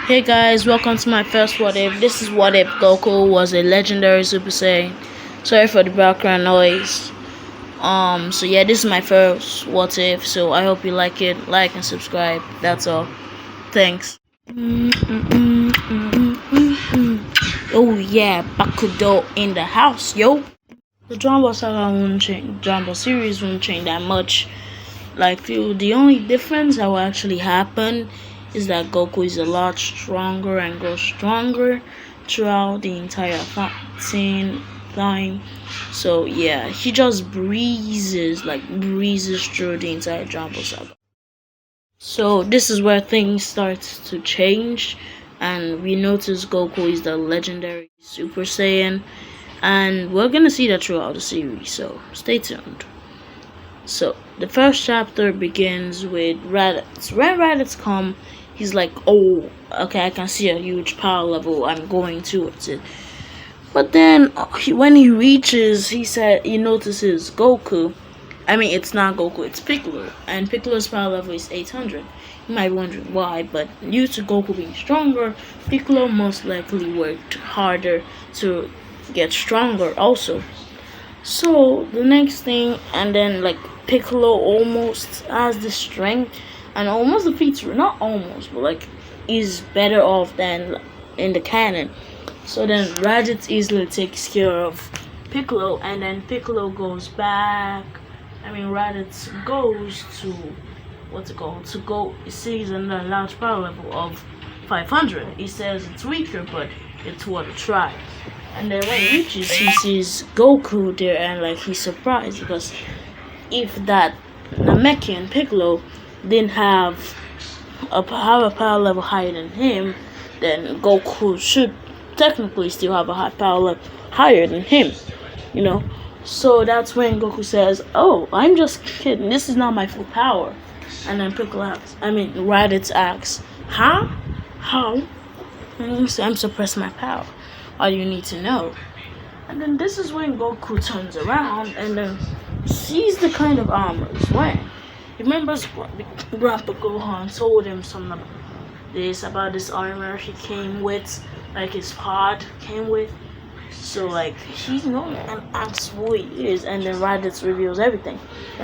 Hey guys, welcome to my first what if. This is what if Goku was a legendary Super Saiyan. Sorry for the background noise. So yeah, this is my first what if. So I hope you like it. Like and subscribe. That's all. Thanks. Oh yeah, Bakudo in the house, yo. The Dragon Ball Saga won't change. Dragon Ball series won't change that much. Like the only difference that will actually happen is that Goku is a lot stronger and grows stronger throughout the entire fighting time. So yeah, he just breezes through the entire Dragon Ball Saga. So this is where things start to change, and we notice Goku is the legendary Super Saiyan, and we're gonna see that throughout the series. So stay tuned. So the first chapter begins with Raditz. When Raditz come, he's like, "Oh, okay, I can see a huge power level. I'm going towards it." But then when he reaches, he notices Goku. I mean, it's not Goku, it's Piccolo, and Piccolo's power level is 800. You might be wondering why, but due to Goku being stronger, Piccolo most likely worked harder to get stronger also. So the next thing, and then Piccolo almost has the strength and almost defeats, not almost, but is better off than in the canon. So then Raditz easily takes care of Piccolo, and then Piccolo goes back. Raditz goes to he sees a large power level of 500. He says it's weaker, but it's worth a try. And then when he reaches, he sees Goku there, and he's surprised because if that Namekian Piccolo didn't have a power level higher than him, then Goku should technically still have a high power level higher than him, you know. So that's when Goku says, "Oh, I'm just kidding. This is not my full power." And then Raditz asks, "Huh? How?" And he says, "I'm suppressing my power. All you need to know." And then this is when Goku turns around and then sees the kind of armor he's wearing. He remembers Grandpa Gohan told him something about this armor he came with, his pod came with. So he's known and asks who he is, and then Raditz reveals everything.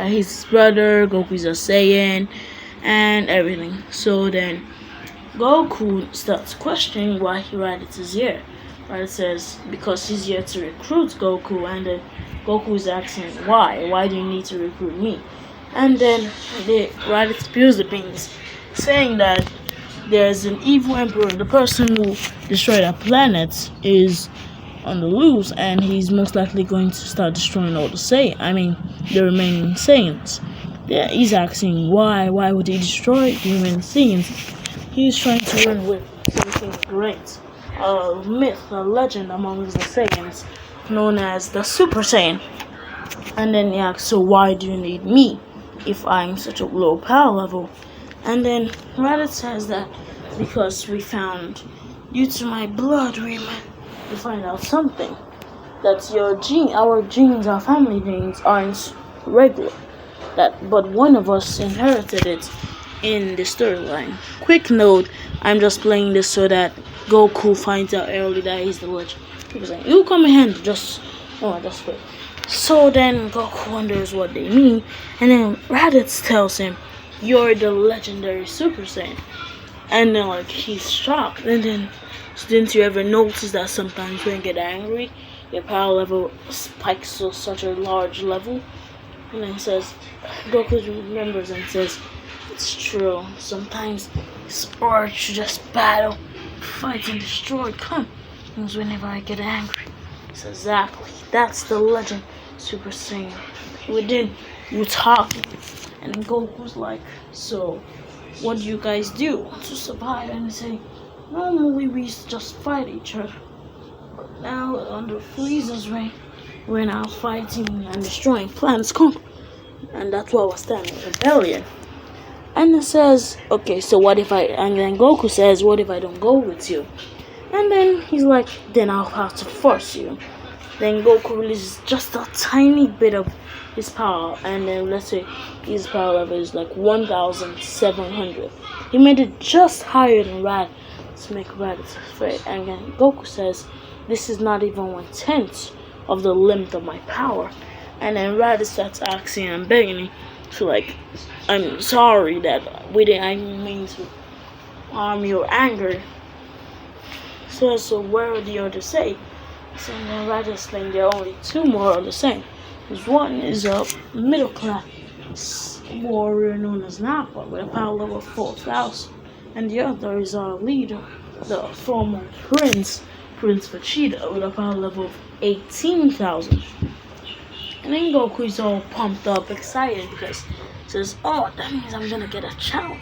He's his brother, Goku's a Saiyan, and everything. So then Goku starts questioning why Raditz is here. Raditz says because he's here to recruit Goku, and then Goku is asking why. Why do you need to recruit me? And then Raditz spills the beans, saying that there's an evil emperor. The person who destroyed our planet is on the loose, and he's most likely going to start destroying all the remaining Saiyans. Yeah, he's asking why. Why would he destroy the remaining Saiyans? He's trying to run with something great. A myth, a legend among the Saiyans, known as the Super Saiyan. And then he asks, "So why do you need me if I'm such a low power level?" And then Raditz says that because we found, due to my blood, we find out something. That our genes, our family genes, aren't regular. But one of us inherited it in the storyline. Quick note, I'm just playing this so that Goku finds out early that he's the legend. People saying, "You come in hand, just wait." So then Goku wonders what they mean, and then Raditz tells him, "You're the legendary Super Saiyan." And then he's shocked, and then didn't you ever notice that sometimes when you get angry, your power level spikes to such a large level? And then Goku remembers and says, "It's true. Sometimes it's urge to just battle, fight, and destroy comes whenever I get angry." He says, "Exactly. That's the legend, Super Saiyan. Within you talking." And then Goku's like, "So, what do you guys do to survive?" And they say, "Normally we just fight each other, but now under Frieza's reign, we're now fighting and destroying planets, and that's why we're standing rebellion." And it says, "Okay, so what if and then Goku says, "What if I don't go with you?" And then he's like, "Then I'll have to force you." Then Goku releases just a tiny bit of his power, and then let's say his power level is 1,700. He made it just higher than to make Raditz afraid. And then Goku says, "This is not even 1/10 of the limit of my power." And then Raditz starts asking and begging him to "I'm sorry that I didn't mean to harm your anger." So where are the others say? So then Raditz explained there are only two more of the same. One is a middle class warrior known as Nappa with a power level of 4,000, and the other is our leader, the former Prince Vegeta, with a power level of 18,000. And then Goku is all pumped up, excited because he says, "Oh, that means I'm gonna get a challenge.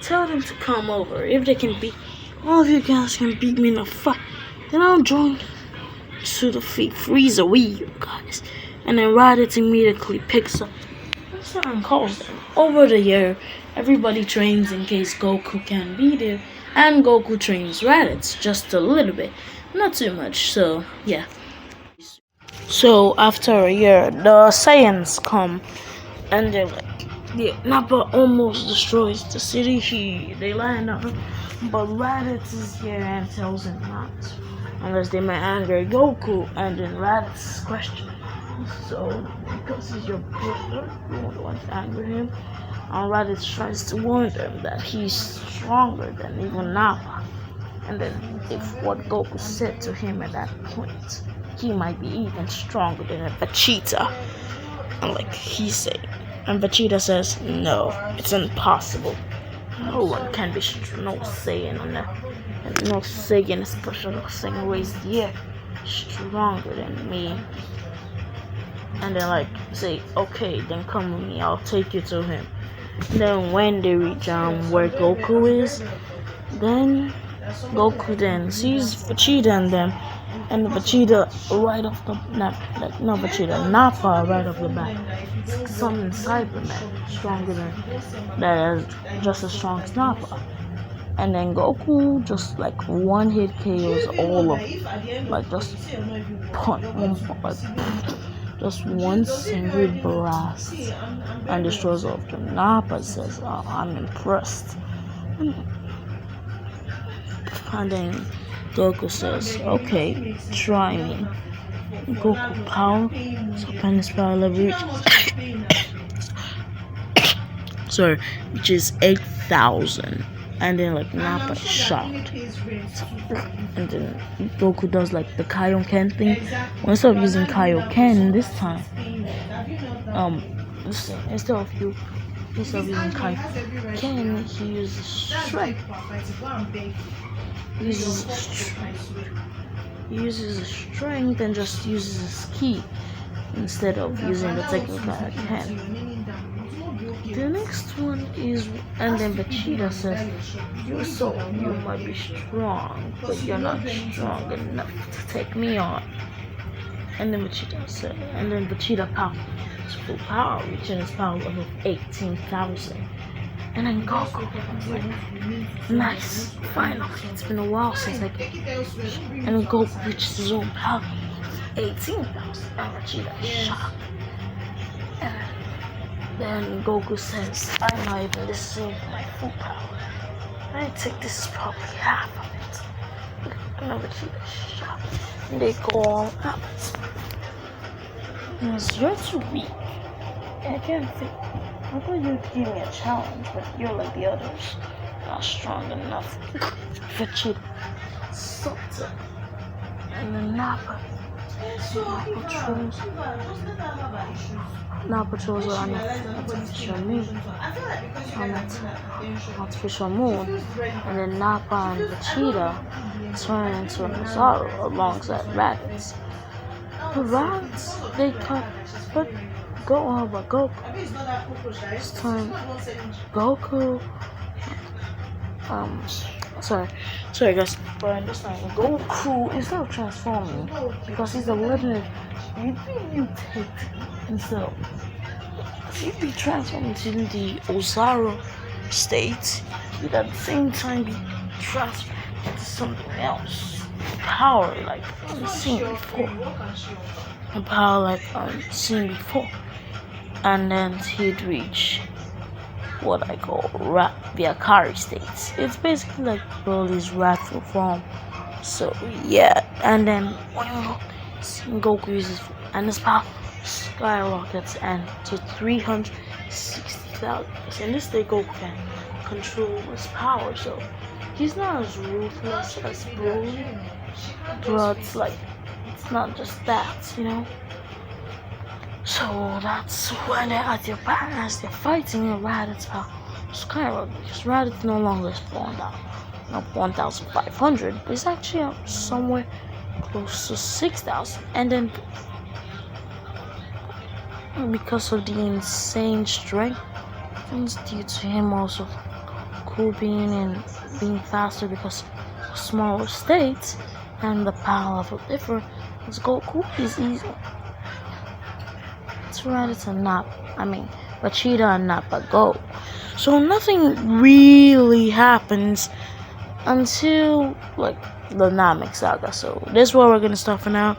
Tell them to come over. If they can beat all of you guys can beat me in a fight, then I'll join to defeat Frieza with you guys." And then Raditz immediately picks up and calls them. Over the year, everybody trains in case Goku can't be there, and Goku trains Raditz just a little bit, not too much. So yeah. So after a year, the Saiyans come, and they're like, "Yeah, Nappa almost destroys the city. They land on him, but Raditz is here and tells him not to, unless they might anger Goku." And then Raditz questions, "So, because he's your brother, you won't want to anger him?" And Raditz tries to warn them that he's stronger than even Nappa, and then if what Goku said to him at that point, he might be even stronger than a Vegeta. And he said, and Vegeta says, "No, it's impossible. No one can be no Saiyan on that, and no Saiyan, especially no Saiyan raised yet, stronger than me." And then say, "Okay, then come with me. I'll take you to him." Then when they reach where Goku is, then Goku then sees Vegeta and them, and Vegeta right off the Nappa right off the bat. Some Cyberman stronger than that is just as strong as Nappa. And then Goku just one hit KOs all of them. Just punch just one single blast and destroys all of them. Nappa says, "Oh, I'm impressed." And then Goku says, "Okay, try me." Goku power, so his power level which is 8,000. And then Nappa is shocked. And then Goku does the Kaioken thing. Instead of using Kaioken this time, instead of using Kaioken, he uses strength. He uses strength and just uses his ki instead of using the technical Kaioken. The next one is, and then Vegeta says, you might be strong, but you're not strong enough to take me on." And then Vegeta power his full power, reaching his power level of 18,000. And then Goku nice, finally, it's been a while since and then Goku reaches his own power, 18,000, and Vegeta is shocked. And then Goku says, "I'm not even the same for my full power. I think this is probably half of it." And then Vegeta is shocked, and they go all out. "You're too weak. I can't think. I thought you'd give me a challenge, but you're like the others, not strong enough." Vegeta sucked it. And then Nappa patrols on artificial moon, and then Nappa and Vegeta turn into an Ozaru alongside Raditz. The Raditz, they cut, but Goku. This time, Goku. Sorry guys, but this time Goku, instead of transforming, because he's a legend, he'd mutate himself. He'd be transformed into the Ozaru state. He'd at the same time be transformed into something else. Power unseen before. A power unseen before. And then he'd reach what I call the Akari states. It's basically like Broly's wrathful form. So yeah, and then when Goku uses and his power skyrockets and to 360,000. In this day, Goku can control his power, so he's not as ruthless as Broly, but like it's not just that. So that's when as they're fighting, Raditz power skyrocket because Raditz no longer is 1,500. It's actually up somewhere close to 6,000, and then because of the insane strength, it's due to him also being and being faster because of smaller states and the power of a different. Goku is easy. It's Raditz and Vegeta and not but Go. So nothing really happens until like the Namek Saga. So this is where we're gonna stop for now.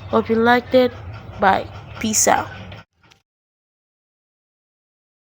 Hope you liked it. Bye. Peace out.